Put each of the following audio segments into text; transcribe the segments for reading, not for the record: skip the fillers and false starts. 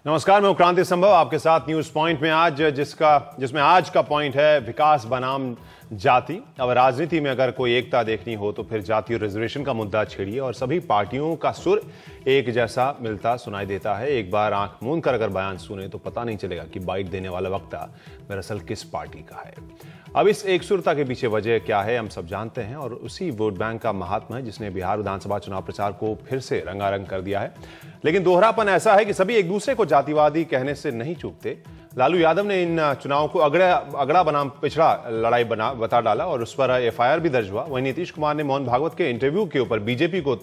नमस्कार, मैं क्रांति संभव आपके साथ न्यूज पॉइंट में आज जिसमें आज का पॉइंट है विकास बनाम जाति। अब राजनीति में अगर कोई एकता देखनी हो तो फिर जाति और रिजर्वेशन का मुद्दा छेड़िए और सभी पार्टियों का सुर एक जैसा मिलता सुनाई देता है। एक बार आंख मूंद कर अगर बयान सुने तो पता नहीं चलेगा कि बाइट देने वाला वक्ता दरअसल किस पार्टी का है। अब इस एकसुरता के पीछे वजह क्या है हम सब जानते हैं और उसी वोट बैंक का महात्मा है जिसने बिहार विधानसभा चुनाव प्रचार को फिर से रंगारंग कर दिया है। लेकिन दोहरापन ऐसा है कि सभी एक दूसरे को जातिवादी कहने से नहीं चूकते। लालू यादव ने इन चुनावों को अगड़ा बनाम पिछड़ा लड़ाई बता डाला और उस पर एफआईआर भी दर्ज हुआ। वहीं नीतीश कुमार ने मोहन भागवत के इंटरव्यू के ऊपर बीजेपी को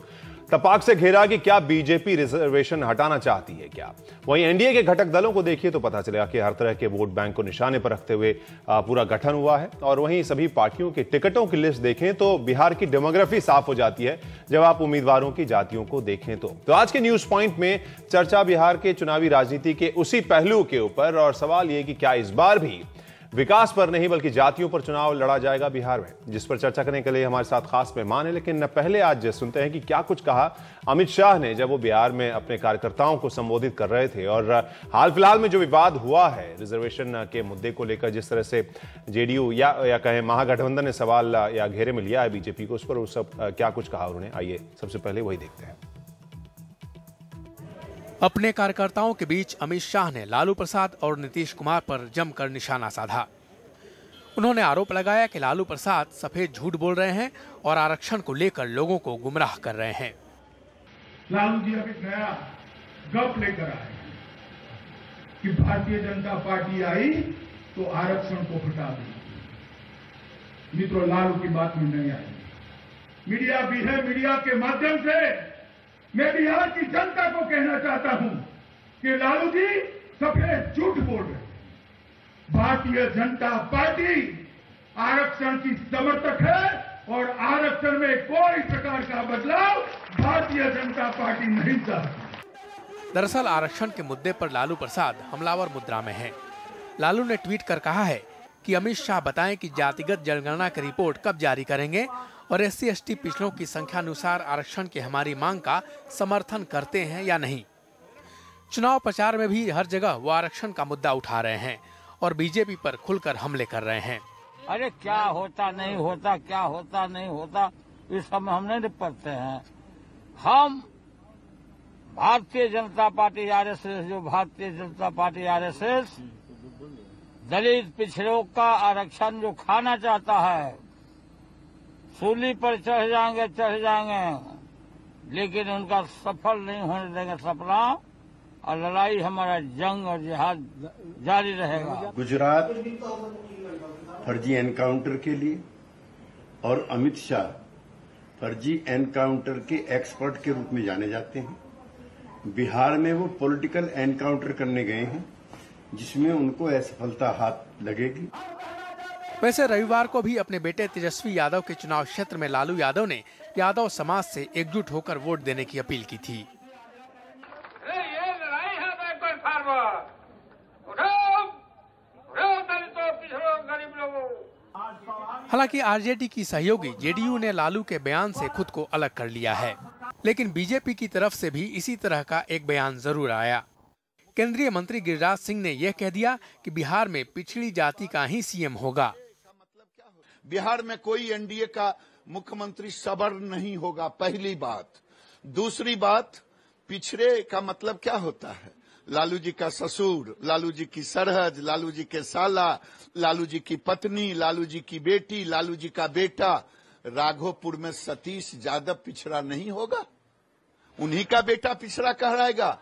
तपाक से घेरा कि क्या बीजेपी रिजर्वेशन हटाना चाहती है क्या। वहीं एनडीए के घटक दलों को देखिए तो पता चलेगा कि हर तरह के वोट बैंक को निशाने पर रखते हुए पूरा गठन हुआ है। और वहीं सभी पार्टियों के टिकटों की लिस्ट देखें तो बिहार की डेमोग्राफी साफ हो जाती है जब आप उम्मीदवारों की जातियों को देखें तो आज के न्यूज पॉइंट में चर्चा बिहार के चुनावी राजनीति के उसी पहलू के ऊपर और सवाल यह कि क्या इस बार भी विकास पर नहीं बल्कि जातियों पर चुनाव लड़ा जाएगा बिहार में, जिस पर चर्चा करने के लिए हमारे साथ खास मेहमान है। लेकिन पहले आज सुनते हैं कि क्या कुछ कहा अमित शाह ने जब वो बिहार में अपने कार्यकर्ताओं को संबोधित कर रहे थे। और हाल फिलहाल में जो विवाद हुआ है रिजर्वेशन के मुद्दे को लेकर, जिस तरह से जेडीयू या कहें महागठबंधन ने सवाल या घेरे में लिया है बीजेपी को, उस पर वो सब क्या कुछ कहा उन्होंने, आइए सबसे पहले वही देखते हैं। अपने कार्यकर्ताओं के बीच अमित शाह ने लालू प्रसाद और नीतीश कुमार पर जमकर निशाना साधा। उन्होंने आरोप लगाया कि लालू प्रसाद सफेद झूठ बोल रहे हैं और आरक्षण को लेकर लोगों को गुमराह कर रहे हैं। लालू जी अभी नया गप लेकर आए कि भारतीय जनता पार्टी आई तो आरक्षण को हटा दी। मित्रों, लालू की बात में नहीं आई। मीडिया भी है, मीडिया के माध्यम से मैं बिहार की जनता को कहना चाहता हूं कि लालू जी सफेद झूठ बोल रहे हैं। भारतीय जनता पार्टी आरक्षण की समर्थक है और आरक्षण में कोई प्रकार का बदलाव भारतीय जनता पार्टी नहीं चाहती। दरअसल आरक्षण के मुद्दे पर लालू प्रसाद हमलावर मुद्रा में हैं। लालू ने ट्वीट कर कहा है कि अमित शाह बताएं कि जातिगत जनगणना की रिपोर्ट कब जारी करेंगे और SC/ST पिछड़ों की संख्या अनुसार आरक्षण की हमारी मांग का समर्थन करते हैं या नहीं। चुनाव प्रचार में भी हर जगह वो आरक्षण का मुद्दा उठा रहे हैं और बीजेपी पर खुलकर हमले कर रहे हैं। अरे क्या होता नहीं होता, क्या होता नहीं होता, इस सब हम नहीं निपटते हैं। हम भारतीय जनता पार्टी RSS, जो भारतीय जनता पार्टी RSS दलित पिछड़ों का आरक्षण जो खाना चाहता है, सूली पर चढ़ जाएंगे, लेकिन उनका सफल नहीं होने देंगे सपना, और लड़ाई हमारा जंग और जिहाद जारी रहेगा। गुजरात फर्जी एनकाउंटर के लिए और अमित शाह फर्जी एनकाउंटर के एक्सपर्ट के रूप में जाने जाते हैं। बिहार में वो पॉलिटिकल एनकाउंटर करने गए हैं जिसमें उनको असफलता हाथ लगेगी। वैसे रविवार को भी अपने बेटे तेजस्वी यादव के चुनाव क्षेत्र में लालू यादव ने यादव समाज से एकजुट होकर वोट देने की अपील की थी। ये लड़ाई है गरीब लोगों। हालांकि आरजेडी की सहयोगी जेडीयू ने लालू के बयान से खुद को अलग कर लिया है, लेकिन बीजेपी की तरफ से भी इसी तरह का एक बयान जरूर आया। केंद्रीय मंत्री गिरिराज सिंह ने यह कह दिया कि बिहार में पिछड़ी जाति का ही सीएम होगा। बिहार में कोई एनडीए का मुख्यमंत्री सवर्ण नहीं होगा, पहली बात। दूसरी बात, पिछड़े का मतलब क्या होता है? लालू जी का ससुर, लालू जी की सरहद, लालू जी के साला, लालू जी की पत्नी, लालू जी की बेटी, लालू जी का बेटा। राघोपुर में सतीश यादव पिछड़ा नहीं होगा? उन्हीं का बेटा पिछड़ा कहलाएगा?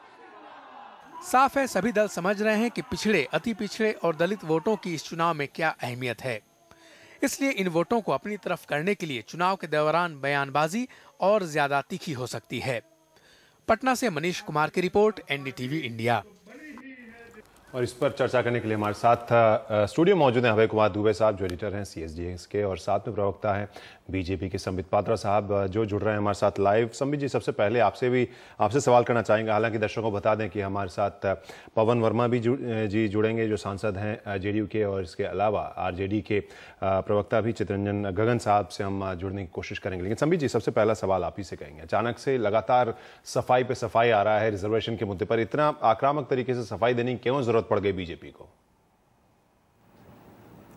साफ है, सभी दल समझ रहे हैं कि पिछड़े, अति पिछड़े और दलित वोटों की इस चुनाव में क्या अहमियत है। इसलिए इन वोटों को अपनी तरफ करने के लिए चुनाव के दौरान बयानबाजी और ज्यादा तीखी हो सकती है। पटना से मनीष कुमार की रिपोर्ट, NDTV इंडिया। और इस पर चर्चा करने के लिए हमारे साथ स्टूडियो मौजूद हैं अभय कुमार दुबे साहब, जो एडिटर हैं CSDS के, और साथ में प्रवक्ता हैं बीजेपी के संबित पात्रा साहब, जो जुड़ रहे हैं हमारे साथ लाइव। संबित जी, सबसे पहले आपसे सवाल करना चाहेंगे। हालांकि दर्शकों को बता दें कि हमारे साथ पवन वर्मा भी जुड़ेंगे, जो सांसद हैं JDU के, और इसके अलावा RJD के प्रवक्ता भी चितरंजन गगन साहब से हम जुड़ने की कोशिश करेंगे। लेकिन संबित जी, सबसे पहला सवाल आप ही से कहेंगे। अचानक से लगातार सफाई पे सफाई आ रहा है रिजर्वेशन के मुद्दे पर, इतना आक्रामक तरीके से सफाई देने की क्यों जरूरत पड़ गई बीजेपी को?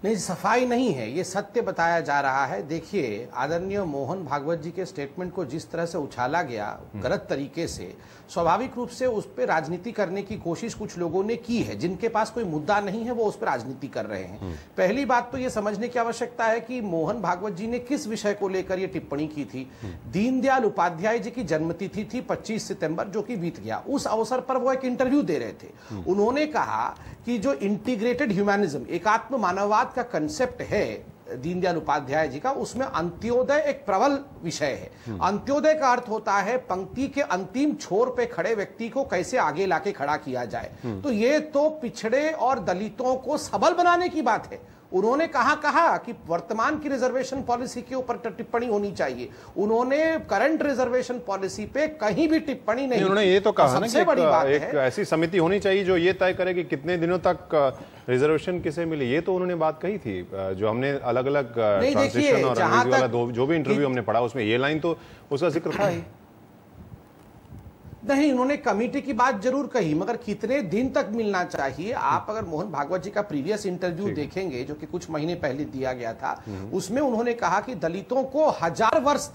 नहीं, सफाई नहीं है, ये सत्य बताया जा रहा है। देखिए, आदरणीय मोहन भागवत जी के स्टेटमेंट को जिस तरह से उछाला गया गलत तरीके से, स्वाभाविक रूप से उस पर राजनीति करने की कोशिश कुछ लोगों ने की है। जिनके पास कोई मुद्दा नहीं है वो उस पर राजनीति कर रहे हैं। पहली बात तो ये समझने की आवश्यकता है कि मोहन भागवत जी ने किस विषय को लेकर ये टिप्पणी की थी। दीनदयाल उपाध्याय जी की जन्मतिथि थी 25 सितंबर, जो कि बीत गया। उस अवसर पर वो एक इंटरव्यू दे रहे थे। उन्होंने कहा कि जो इंटीग्रेटेड ह्यूमैनिज्म, एकात्म मानववाद का कंसेप्ट है दीनदयाल उपाध्याय जी का, उसमें अंत्योदय एक प्रबल विषय है। अंत्योदय का अर्थ होता है पंक्ति के अंतिम छोर पे खड़े व्यक्ति को कैसे आगे लाके खड़ा किया जाए। तो ये तो पिछड़े और दलितों को सबल बनाने की बात है। उन्होंने कहा कि वर्तमान की रिजर्वेशन पॉलिसी के ऊपर टिप्पणी होनी चाहिए। उन्होंने करंट रिजर्वेशन पॉलिसी पे कहीं भी टिप्पणी नहीं। उन्होंने ये तो कहा ना कि बड़ी बात एक ऐसी समिति होनी चाहिए जो ये तय करे कि कितने दिनों तक रिजर्वेशन किसे मिले। ये तो उन्होंने बात कही थी। जो हमने अलग अलग ट्रांसलेशन और अंग्रेजी वाला जो भी इंटरव्यू हमने पढ़ा, उसमें ये लाइन तो उसका जिक्र था ही नहीं। उन्होंने कमेटी की बात जरूर कही, मगर कितने दिन तक मिलना चाहिए। आप अगर मोहन भागवत जी का प्रीवियस इंटरव्यू देखेंगे, जो कि कुछ महीने पहले दिया गया था, उसमें उन्होंने कहा कि दलितों को 1000 वर्ष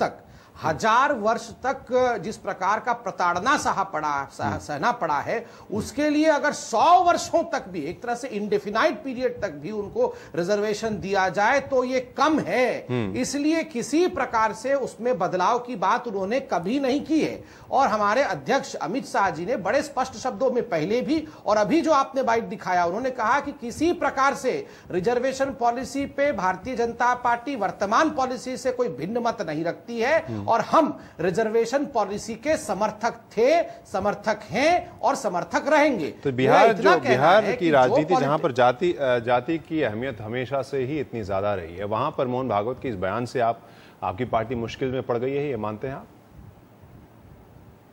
तक जिस प्रकार का प्रताड़ना सहना पड़ा है, उसके लिए अगर 100 वर्षों तक भी, एक तरह से इंडेफिनाइट पीरियड तक भी उनको रिजर्वेशन दिया जाए तो ये कम है। इसलिए किसी प्रकार से उसमें बदलाव की बात उन्होंने कभी नहीं की है। और हमारे अध्यक्ष अमित शाह जी ने बड़े स्पष्ट शब्दों में पहले भी और अभी जो आपने बाइट दिखाया, उन्होंने कहा कि किसी प्रकार से रिजर्वेशन पॉलिसी पे भारतीय जनता पार्टी वर्तमान पॉलिसी से कोई भिन्न मत नहीं रखती है। और हम रिजर्वेशन पॉलिसी के समर्थक थे, समर्थक हैं और समर्थक रहेंगे। तो बिहार की राजनीति, जहां पर जाति की अहमियत हमेशा से ही इतनी ज्यादा रही है, वहां पर मोहन भागवत के इस बयान से आपकी पार्टी मुश्किल में पड़ गई है, ये मानते हैं आप?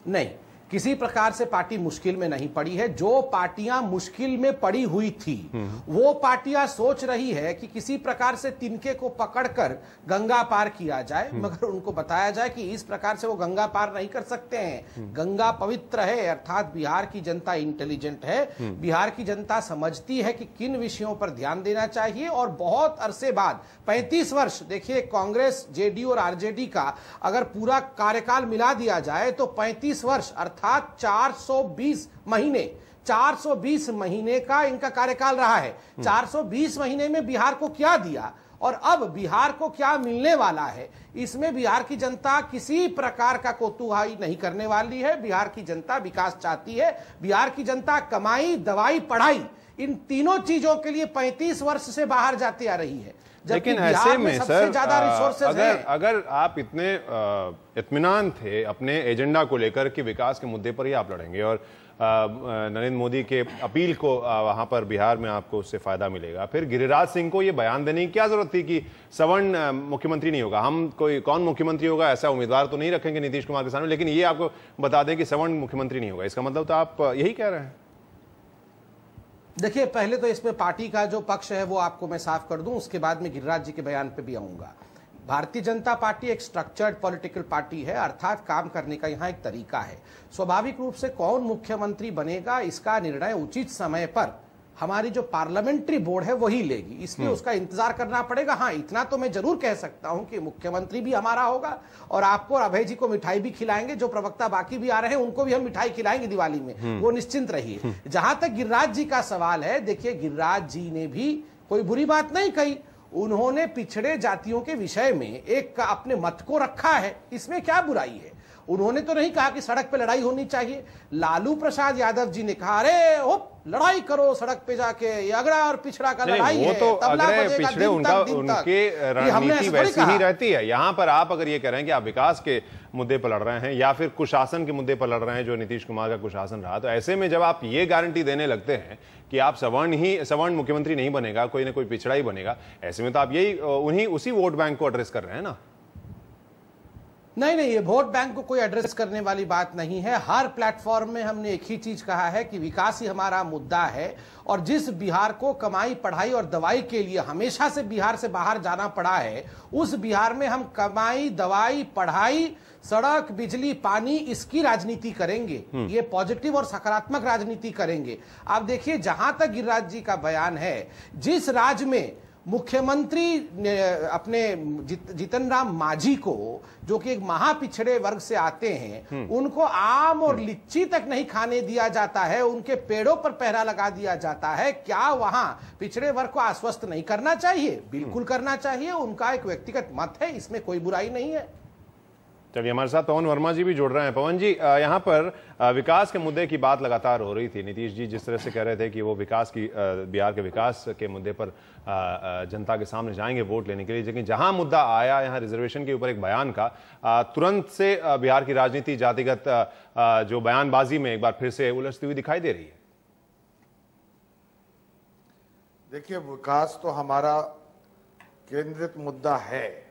नहीं, किसी प्रकार से पार्टी मुश्किल में नहीं पड़ी है। जो पार्टियां मुश्किल में पड़ी हुई थी, वो पार्टियां सोच रही है कि किसी प्रकार से तिनके को पकड़कर गंगा पार किया जाए, मगर उनको बताया जाए कि इस प्रकार से वो गंगा पार नहीं कर सकते हैं। गंगा पवित्र है, अर्थात बिहार की जनता इंटेलिजेंट है। बिहार की जनता समझती है कि किन विषयों पर ध्यान देना चाहिए। और बहुत अरसे बाद 35 वर्ष, देखिए कांग्रेस, JDU और RJD का अगर पूरा कार्यकाल मिला दिया जाए तो 35 वर्ष अर्थात 420 महीने का इनका कार्यकाल रहा है। 420 महीने में बिहार को क्या दिया और अब बिहार को क्या मिलने वाला है, इसमें बिहार की जनता किसी प्रकार का कौतूहल नहीं करने वाली है। बिहार की जनता विकास चाहती है। बिहार की जनता कमाई, दवाई, पढ़ाई, इन तीनों चीजों के लिए 35 वर्ष से बाहर जाती आ रही है। लेकिन ऐसे में सर, अगर आप इतने इत्मीनान थे अपने एजेंडा को लेकर कि विकास के मुद्दे पर ही आप लड़ेंगे और नरेंद्र मोदी के अपील को वहां पर बिहार में आपको उससे फायदा मिलेगा, फिर गिरिराज सिंह को यह बयान देने की क्या जरूरत थी कि सवर्ण मुख्यमंत्री नहीं होगा? हम कौन मुख्यमंत्री होगा ऐसा उम्मीदवार तो नहीं रखेंगे नीतीश कुमार के सामने, लेकिन ये आपको बता दें कि सवर्ण मुख्यमंत्री नहीं होगा। इसका मतलब तो आप यही कह रहे हैं? देखिए, पहले तो इसमें पार्टी का जो पक्ष है वो आपको मैं साफ कर दूं, उसके बाद में गिरिराज जी के बयान पे भी आऊंगा। भारतीय जनता पार्टी एक स्ट्रक्चर्ड पॉलिटिकल पार्टी है, अर्थात काम करने का यहाँ एक तरीका है। स्वाभाविक रूप से कौन मुख्यमंत्री बनेगा इसका निर्णय उचित समय पर हमारी जो पार्लियामेंट्री बोर्ड है वही लेगी, इसलिए उसका इंतजार करना पड़ेगा। हाँ, इतना तो मैं जरूर कह सकता हूं कि मुख्यमंत्री भी हमारा होगा और आपको और अभय जी को मिठाई भी खिलाएंगे। जो प्रवक्ता बाकी भी आ रहे हैं उनको भी हम मिठाई खिलाएंगे दिवाली में, वो निश्चिंत रहिए। जहां तक गिरिराज जी का सवाल है, देखिए गिरिराज जी ने भी कोई बुरी बात नहीं कही। उन्होंने पिछड़े जातियों के विषय में एक अपने मत को रखा है, इसमें क्या बुराई है। उन्होंने तो नहीं कहा कि सड़क पे लड़ाई होनी चाहिए। लालू प्रसाद यादव जी ने कहा अरे हो लड़ाई करो सड़क पे जाके, ये अगड़ा और पिछड़ा का लड़ाई है, तो तबला अगड़े बजेगा पिछड़े दिन उनका तक, दिन तक। उनके ये हमने रणनीति ऐसा थोड़ी वैसी कहा। ही रहती है। यहाँ पर आप अगर ये कह रहे हैं कि आप विकास के मुद्दे पर लड़ रहे हैं या फिर कुशासन के मुद्दे पर लड़ रहे हैं, जो नीतीश कुमार का कुशासन रहा, तो ऐसे में जब आप ये गारंटी देने लगते हैं कि आप सवर्ण मुख्यमंत्री नहीं बनेगा, कोई ना कोई पिछड़ा ही बनेगा, ऐसे में तो आप यही उसी वोट बैंक को एड्रेस कर रहे हैं ना। नहीं, ये वोट बैंक को कोई एड्रेस करने वाली बात नहीं है। हर प्लेटफॉर्म में हमने एक ही चीज कहा है कि विकास ही हमारा मुद्दा है, और जिस बिहार को कमाई पढ़ाई और दवाई के लिए हमेशा से बिहार से बाहर जाना पड़ा है, उस बिहार में हम कमाई दवाई पढ़ाई सड़क बिजली पानी इसकी राजनीति करेंगे। ये पॉजिटिव और सकारात्मक राजनीति करेंगे। आप देखिए, जहां तक गिरिराज जी का बयान है, जिस राज्य में मुख्यमंत्री ने अपने जीतन राम मांझी को, जो कि एक महापिछड़े वर्ग से आते हैं, उनको आम और लीची तक नहीं खाने दिया जाता है, उनके पेड़ों पर पहरा लगा दिया जाता है, क्या वहां पिछड़े वर्ग को आश्वस्त नहीं करना चाहिए? बिल्कुल करना चाहिए। उनका एक व्यक्तिगत मत है, इसमें कोई बुराई नहीं है। चलिए, हमारे साथ पवन वर्मा जी भी जुड़ रहे हैं। पवन जी, यहाँ पर विकास के मुद्दे की बात लगातार हो रही थी। नीतीश जी जिस तरह से कह रहे थे कि वो बिहार के विकास के मुद्दे पर जनता के सामने जाएंगे वोट लेने के लिए, लेकिन जहां मुद्दा आया यहाँ रिजर्वेशन के ऊपर एक बयान का, तुरंत से बिहार की राजनीति जातिगत जो बयानबाजी में एक बार फिर से उलझती हुई दिखाई दे रही है। देखिए, विकास तो हमारा केंद्रित मुद्दा है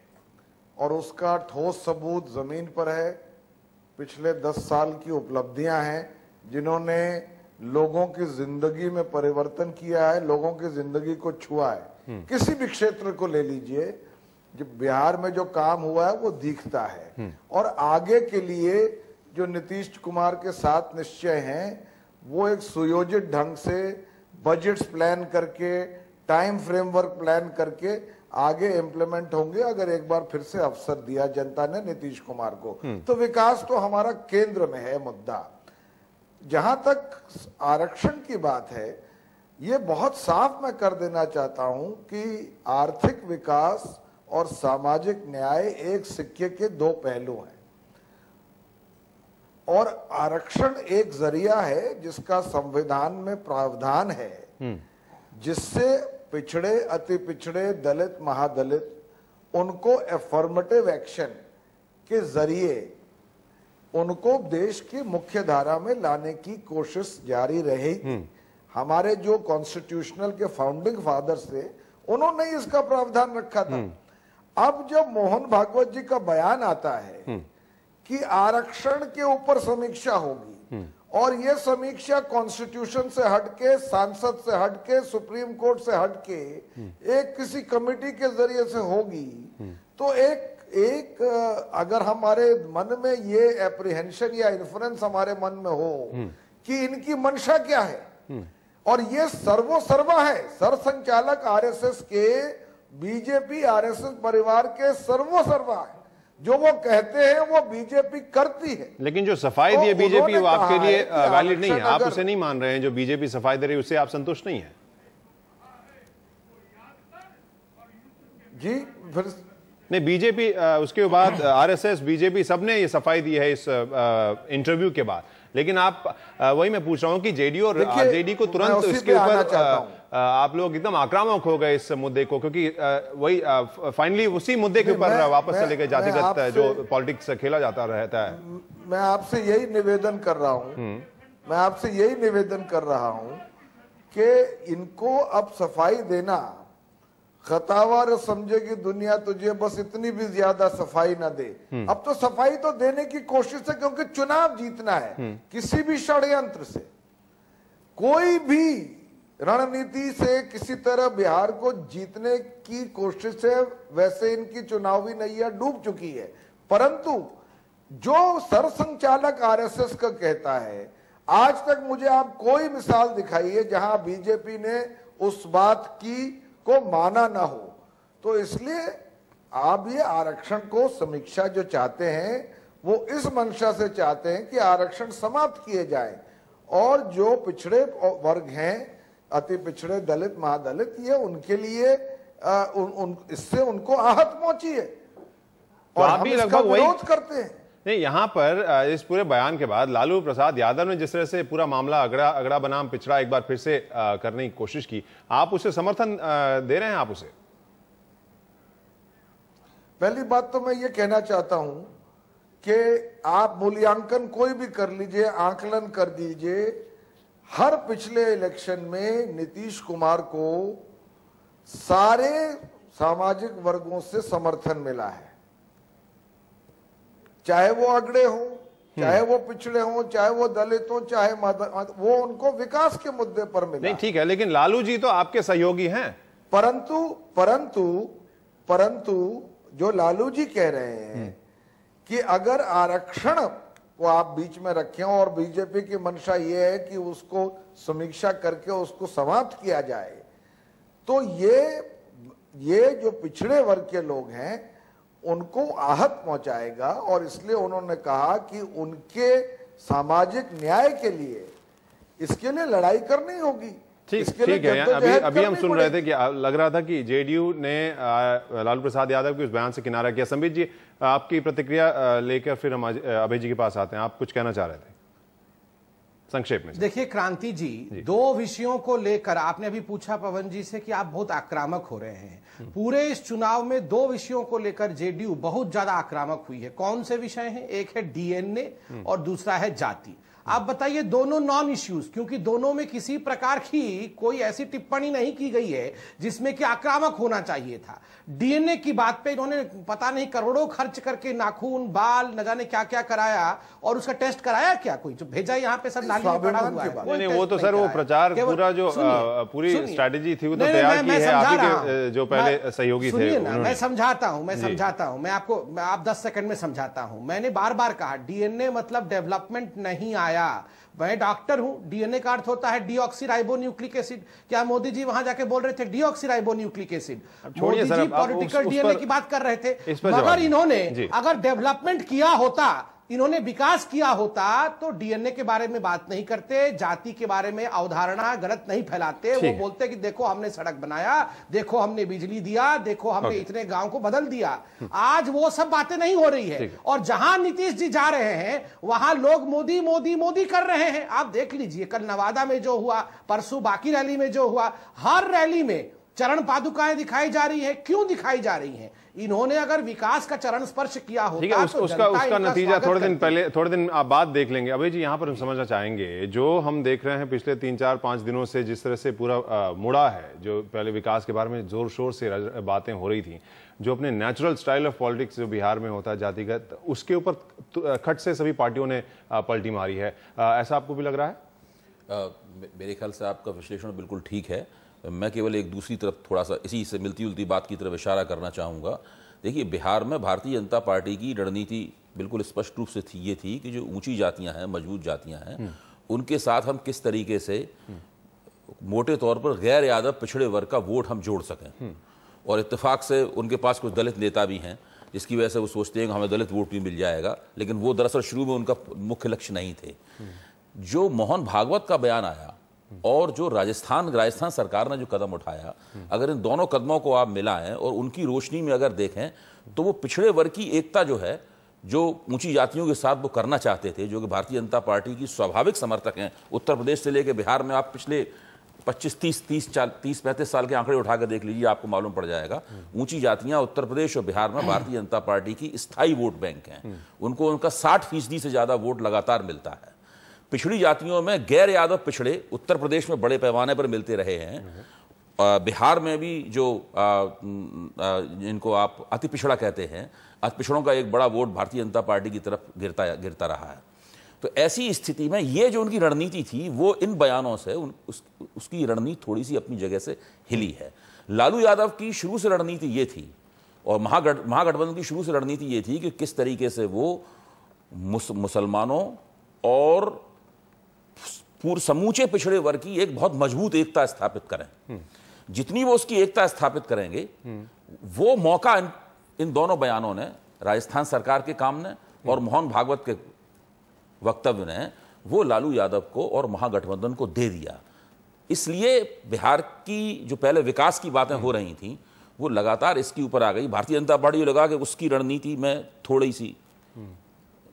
और उसका ठोस सबूत जमीन पर है। पिछले 10 साल की उपलब्धियां हैं जिन्होंने लोगों की जिंदगी में परिवर्तन किया है, लोगों की जिंदगी को छुआ है। किसी भी क्षेत्र को ले लीजिए, जो बिहार में जो काम हुआ है वो दिखता है। और आगे के लिए जो नीतीश कुमार के साथ निश्चय हैं, वो एक सुयोजित ढंग से बजट्स प्लान करके, टाइम फ्रेमवर्क प्लान करके आगे इम्प्लीमेंट होंगे, अगर एक बार फिर से अवसर दिया जनता ने नीतीश कुमार को। तो विकास तो हमारा केंद्र में है मुद्दा। जहां तक आरक्षण की बात है, ये बहुत साफ मैं कर देना चाहता हूं कि आर्थिक विकास और सामाजिक न्याय एक सिक्के के दो पहलू हैं, और आरक्षण एक जरिया है जिसका संविधान में प्रावधान है, जिससे पिछड़े, अति पिछड़े, दलित, महादलित, उनको एफर्मेटिव एक्शन के जरिए उनको देश की मुख्य धारा में लाने की कोशिश जारी रहेगी। हमारे जो कॉन्स्टिट्यूशनल के फाउंडिंग फादर्स थे, उन्होंने इसका प्रावधान रखा था। अब जब मोहन भागवत जी का बयान आता है कि आरक्षण के ऊपर समीक्षा होगी, और ये समीक्षा कॉन्स्टिट्यूशन से हटके, सांसद से हटके, सुप्रीम कोर्ट से हटके एक किसी कमेटी के जरिए से होगी, तो एक अगर हमारे मन में ये एप्रीहेंशन या इन्फ्लुएंस हमारे मन में हो कि इनकी मंशा क्या है, और ये सर्वोसर्वा है, सरसंचालक आरएसएस के, बीजेपी आरएसएस परिवार के सर्वोसर्वा है, जो वो कहते हैं वो बीजेपी करती है। लेकिन जो सफाई दी है बीजेपी, वो आपके लिए वैलिड नहीं है, आप उसे नहीं मान रहे हैं। जो बीजेपी सफाई दे रही है उससे आप संतुष्ट नहीं है? जी, फिर नहीं, बीजेपी उसके बाद आरएसएस, बीजेपी सबने ये सफाई दी है इस इंटरव्यू के बाद, लेकिन आप वही मैं पूछ रहा हूं कि जेडीयू और आरजेडी को तुरंत इसके ऊपर आप लोग एकदम आक्रामक हो गए इस मुद्दे को, क्योंकि वही फाइनली उसी मुद्दे के ऊपर वापस चले गए, जातिगत जो पॉलिटिक्स खेला जाता रहता है। मैं आपसे यही निवेदन कर रहा हूं, मैं आपसे यही निवेदन कर रहा हूं कि इनको अब सफाई देना, खतावार समझेगी दुनिया तुझे, बस इतनी भी ज्यादा सफाई ना दे। अब तो सफाई तो देने की कोशिश है, क्योंकि चुनाव जीतना है। किसी भी षड्यंत्र से, कोई भी रणनीति से किसी तरह बिहार को जीतने की कोशिश है, वैसे इनकी चुनावी नैया डूब चुकी है। परंतु जो सरसंचालक आरएसएस का कहता है, आज तक मुझे आप कोई मिसाल दिखाइए जहां बीजेपी ने उस बात की को माना ना हो। तो इसलिए आप ये आरक्षण को समीक्षा जो चाहते हैं, वो इस मंशा से चाहते हैं कि आरक्षण समाप्त किए जाए, और जो पिछड़े वर्ग हैं, अति पिछड़े, दलित, महादलित, ये उनके लिए इससे उनको आहत पहुंची है, और हम इसका विरोध करते हैं। नहीं, यहाँ पर इस पूरे बयान के बाद लालू प्रसाद यादव ने जिस तरह से पूरा मामला अगड़ा बनाम पिछड़ा एक बार फिर से करने की कोशिश की, आप उसे समर्थन दे रहे हैं? आप उसे? पहली बात तो मैं ये कहना चाहता हूं कि आप मूल्यांकन कोई भी कर लीजिए, आकलन कर दीजिए, हर पिछले इलेक्शन में नीतीश कुमार को सारे सामाजिक वर्गों से समर्थन मिला है, चाहे वो अगड़े हों, चाहे वो पिछड़े हों, चाहे वो दलित हों, चाहे वो उनको विकास के मुद्दे पर मिला। नहीं, ठीक है, लेकिन लालू जी तो आपके सहयोगी हैं। परंतु जो लालू जी कह रहे हैं कि अगर आरक्षण को आप बीच में रखें और बीजेपी की मंशा यह है कि उसको समीक्षा करके उसको समाप्त किया जाए, तो ये जो पिछड़े वर्ग के लोग हैं उनको आहत पहुंचाएगा, और इसलिए उन्होंने कहा कि उनके सामाजिक न्याय के लिए इसके लिए लड़ाई करनी होगी। ठीक है। अभी हम सुन रहे थे कि लग रहा था कि जेडीयू ने लालू प्रसाद यादव के उस बयान से किनारा किया। संबित जी, आपकी प्रतिक्रिया लेकर फिर हम अभय जी के पास आते हैं। आप कुछ कहना चाह रहे थे संक्षेप में? देखिए क्रांति जी, दो विषयों को लेकर आपने अभी पूछा पवन जी से कि आप बहुत आक्रामक हो रहे हैं। पूरे इस चुनाव में दो विषयों को लेकर जेडीयू बहुत ज्यादा आक्रामक हुई है। कौन से विषय हैं? एक है डीएनए और दूसरा है जाति। आप बताइए, दोनों नॉन इश्यूज, क्योंकि दोनों में किसी प्रकार की कोई ऐसी टिप्पणी नहीं की गई है जिसमें कि आक्रामक होना चाहिए था। डीएनए की बात पे इन्होंने पता नहीं करोड़ों खर्च करके नाखून, बाल, न जाने क्या क्या कराया, और उसका टेस्ट कराया क्या? कोई जो भेजा यहाँ पे सब नाली में पड़ा हुआ है। नहीं, वो तो सर वो प्रचार पूरा जो पूरी स्ट्रैटेजी थी वो तो तैयार की है आप ही के जो पहले सहयोगी थे। मैं समझाता हूं, मैं आपको 10 सेकंड में समझाता हूं। मैंने बार बार कहा डीएनए मतलब डेवलपमेंट नहीं आया। मैं डॉक्टर हूं, डीएनए का अर्थ होता है डीऑक्सीराइबोन्यूक्लिक एसिड। क्या मोदी जी वहां जाके बोल रहे थे deoxyribonucleic acid? Modi ji political DNA की बात कर रहे थे, मगर इन्होंने अगर डेवलपमेंट किया होता, इन्होंने विकास किया होता, तो डीएनए के बारे में बात नहीं करते, जाति के बारे में अवधारणा गलत नहीं फैलाते। वो बोलते कि देखो हमने सड़क बनाया, देखो हमने बिजली दिया, देखो हमने इतने गांव को बदल दिया। आज वो सब बातें नहीं हो रही है, और जहां नीतीश जी जा रहे हैं वहां लोग मोदी मोदी मोदी कर रहे हैं। आप देख लीजिए, कल नवादा में जो हुआ, परसों बाकी रैली में जो हुआ, हर रैली में चरण पादुकाएं दिखाई जा रही है। क्यों दिखाई जा रही हैं? इन्होंने अगर विकास का चरण स्पर्श किया होता तो उसका नतीजा थोड़े दिन आप बात देख लेंगे। अभय जी, यहाँ पर हम समझना चाहेंगे, जो हम देख रहे हैं पिछले 3, 4, 5 दिनों से जिस तरह से पूरा मुड़ा है, जो पहले विकास के बारे में जोर शोर से बातें हो रही थी, जो अपने नेचुरल स्टाइल ऑफ पॉलिटिक्स जो बिहार में होता है जातिगत, उसके ऊपर खट से सभी पार्टियों ने पलटी मारी है। ऐसा आपको भी लग रहा है? मेरे ख्याल से आपका विश्लेषण बिल्कुल ठीक है। मैं केवल एक दूसरी तरफ थोड़ा सा इसी से मिलती जुलती बात की तरफ इशारा करना चाहूँगा। देखिए, बिहार में भारतीय जनता पार्टी की रणनीति बिल्कुल स्पष्ट रूप से ये थी कि जो ऊंची जातियां हैं, मजबूत जातियां हैं, उनके साथ हम किस तरीके से मोटे तौर पर गैर यादव पिछड़े वर्ग का वोट हम जोड़ सकें। और इत्तेफाक से उनके पास कुछ दलित नेता भी हैं, जिसकी वजह से वो सोचते हैं कि हमें दलित वोट भी मिल जाएगा, लेकिन वो दरअसल शुरू में उनका मुख्य लक्ष्य नहीं थे। जो मोहन भागवत का बयान आया और जो राजस्थान सरकार ने जो कदम उठाया, अगर इन दोनों कदमों को आप मिलाएं और उनकी रोशनी में अगर देखें, तो वो पिछड़े वर्ग की एकता जो है, जो ऊंची जातियों के साथ वो करना चाहते थे, जो कि भारतीय जनता पार्टी की स्वाभाविक समर्थक हैं, उत्तर प्रदेश से लेकर बिहार में आप पिछले 25-30-35 साल के आंकड़े उठाकर देख लीजिए, आपको मालूम पड़ जाएगा। ऊंची जातियां उत्तर प्रदेश और बिहार में भारतीय जनता पार्टी की स्थायी वोट बैंक हैं। उनको उनका 60% से ज्यादा वोट लगातार मिलता है। पिछड़ी जातियों में गैर यादव पिछड़े उत्तर प्रदेश में बड़े पैमाने पर मिलते रहे हैं। बिहार में भी जो इनको आप अति पिछड़ा कहते हैं, अति पिछड़ों का एक बड़ा वोट भारतीय जनता पार्टी की तरफ गिरता रहा है। तो ऐसी स्थिति में ये जो उनकी रणनीति थी, वो इन बयानों से उसकी रणनीति थोड़ी सी अपनी जगह से हिली है। लालू यादव की शुरू से रणनीति ये थी, और महागठबंधन की शुरू से रणनीति ये थी कि किस तरीके से वो मुसलमानों और पूरे समूचे पिछड़े वर्ग की एक बहुत मजबूत एकता स्थापित करें। जितनी वो उसकी एकता स्थापित करेंगे, वो मौका इन दोनों बयानों ने, राजस्थान सरकार के काम ने और मोहन भागवत के वक्तव्य ने, वो लालू यादव को और महागठबंधन को दे दिया। इसलिए बिहार की जो पहले विकास की बातें हो रही थी, वो लगातार इसके ऊपर आ गई। भारतीय जनता पार्टी को लगा कि उसकी रणनीति में थोड़ी सी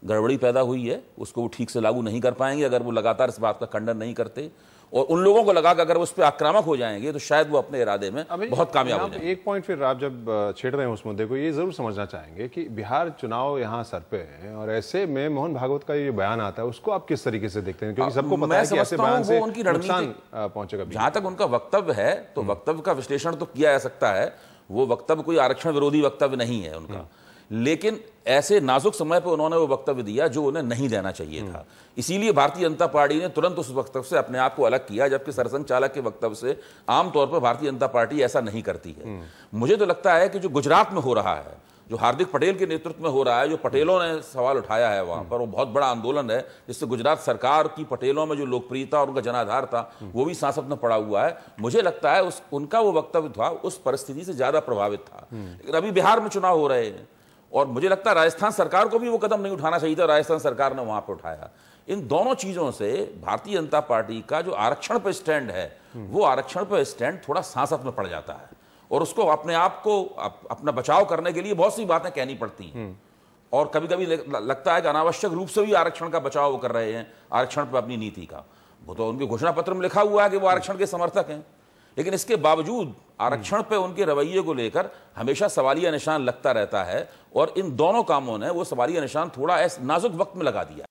गड़बड़ी पैदा हुई है उसको वो ठीक से लागू नहीं कर पाएंगे अगर वो लगातार इस बात का खंडन नहीं करते, और उन लोगों को लगा कि अगर वो उस पर आक्रामक हो जाएंगे तो शायद वो अपने इरादे में बहुत कामयाब हो जाएंगे। एक पॉइंट फिर आप जब छेड़ रहे हैं उस मुद्दे को, ये जरूर समझना चाहेंगे कि बिहार चुनाव यहाँ सर पे है और ऐसे में मोहन भागवत का ये बयान आता है, उसको आप किस तरीके से देखते हैं? क्योंकि सबको पता है कि ऐसे बयान से नुकसान पहुंचेगा। जहां तक उनका वक्तव्य है तो वक्तव्य का विश्लेषण तो किया जा सकता है, वो वक्तव्य कोई आरक्षण विरोधी वक्तव्य नहीं है उनका, लेकिन ऐसे नाजुक समय पर उन्होंने वो वक्तव्य दिया जो उन्हें नहीं देना चाहिए था। इसीलिए भारतीय जनता पार्टी ने तुरंत उस वक्तव्य से अपने आप को अलग किया, जबकि सरसंघ चालक के वक्तव्य से आमतौर पर भारतीय जनता पार्टी ऐसा नहीं करती है। मुझे तो लगता है कि जो गुजरात में हो रहा है, जो हार्दिक पटेल के नेतृत्व में हो रहा है, जो पटेलों ने सवाल उठाया है वहां पर, वो बहुत बड़ा आंदोलन है जिससे गुजरात सरकार की पटेलों में जो लोकप्रियता और उनका जनाधार था वो भी सांसद में पड़ा हुआ है। मुझे लगता है उनका वो वक्तव्य था उस परिस्थिति से ज्यादा प्रभावित था। लेकिन अभी बिहार में चुनाव हो रहे हैं और मुझे लगता है राजस्थान सरकार को भी वो कदम नहीं उठाना चाहिए था, राजस्थान सरकार ने वहां पर उठाया। इन दोनों चीजों से भारतीय जनता पार्टी का जो आरक्षण पर स्टैंड है वो आरक्षण पर स्टैंड थोड़ा सांसद में पड़ जाता है और उसको अपने आप को अपना बचाव करने के लिए बहुत सी बातें कहनी पड़ती हैं और कभी कभी लगता है कि अनावश्यक रूप से भी आरक्षण का बचाव वो कर रहे हैं, आरक्षण पर अपनी नीति का। वो तो उनके घोषणा पत्र में लिखा हुआ है कि वो आरक्षण के समर्थक हैं, लेकिन इसके बावजूद आरक्षण पे उनके रवैये को लेकर हमेशा सवालिया निशान लगता रहता है और इन दोनों कामों ने वो सवालिया निशान थोड़ा नाजुक वक्त में लगा दिया है।